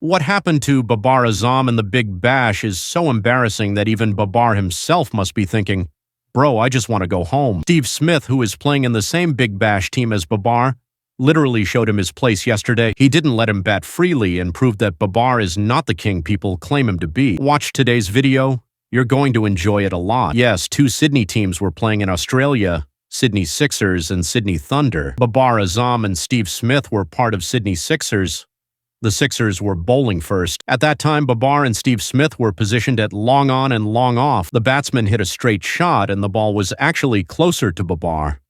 What happened to Babar Azam in the Big Bash is so embarrassing that even Babar himself must be thinking, "Bro, I just want to go home." Steve Smith, who is playing in the same Big Bash team as Babar, literally showed him his place yesterday. He didn't let him bat freely and proved that Babar is not the king people claim him to be. Watch today's video. You're going to enjoy it a lot. Yes, two Sydney teams were playing in Australia, Sydney Sixers and Sydney Thunder. Babar Azam and Steve Smith were part of Sydney Sixers. The Sixers were bowling first. At that time, Babar and Steve Smith were positioned at long on and long off. The batsman hit a straight shot and the ball was actually closer to Babar.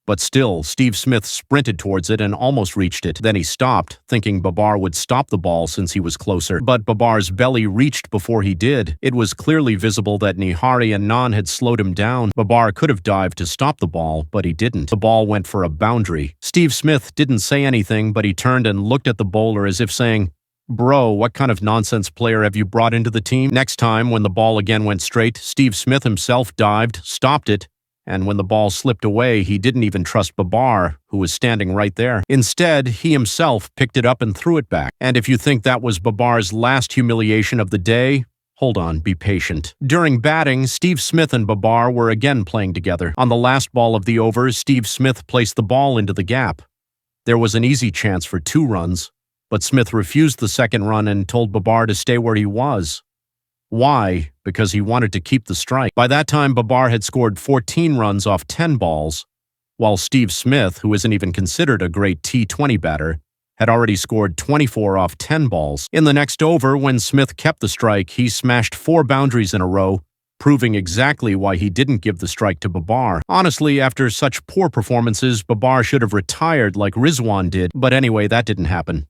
But still, Steve Smith sprinted towards it and almost reached it. Then he stopped, thinking Babar would stop the ball since he was closer. But Babar's belly reached before he did. It was clearly visible that Nihari and Nan had slowed him down. Babar could have dived to stop the ball, but he didn't. The ball went for a boundary. Steve Smith didn't say anything, but he turned and looked at the bowler as if saying, "Bro, what kind of nonsense player have you brought into the team?" Next time, when the ball again went straight, Steve Smith himself dived, stopped it, and when the ball slipped away, he didn't even trust Babar, who was standing right there. Instead, he himself picked it up and threw it back. And if you think that was Babar's last humiliation of the day, hold on, be patient. During batting, Steve Smith and Babar were again playing together. On the last ball of the over, Steve Smith placed the ball into the gap. There was an easy chance for 2 runs, but Smith refused the second run and told Babar to stay where he was. Why? Because he wanted to keep the strike. By that time, Babar had scored 14 runs off 10 balls, while Steve Smith, who isn't even considered a great T20 batter, had already scored 24 off 10 balls. In the next over, when Smith kept the strike, he smashed 4 boundaries in a row, proving exactly why he didn't give the strike to Babar. Honestly, after such poor performances, Babar should have retired like Rizwan did, but anyway, that didn't happen.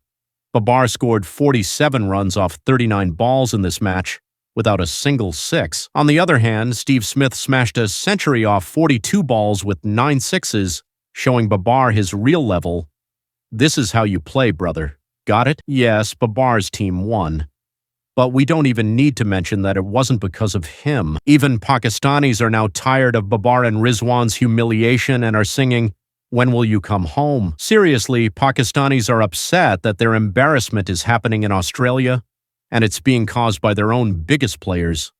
Babar scored 47 runs off 39 balls in this match, without a single 6. On the other hand, Steve Smith smashed a century off 42 balls with 9 sixes, showing Babar his real level. This is how you play, brother. Got it? Yes, Babar's team won. But we don't even need to mention that it wasn't because of him. Even Pakistanis are now tired of Babar and Rizwan's humiliation and are singing, "When will you come home?" Seriously, Pakistanis are upset that their embarrassment is happening in Australia, and it's being caused by their own biggest players.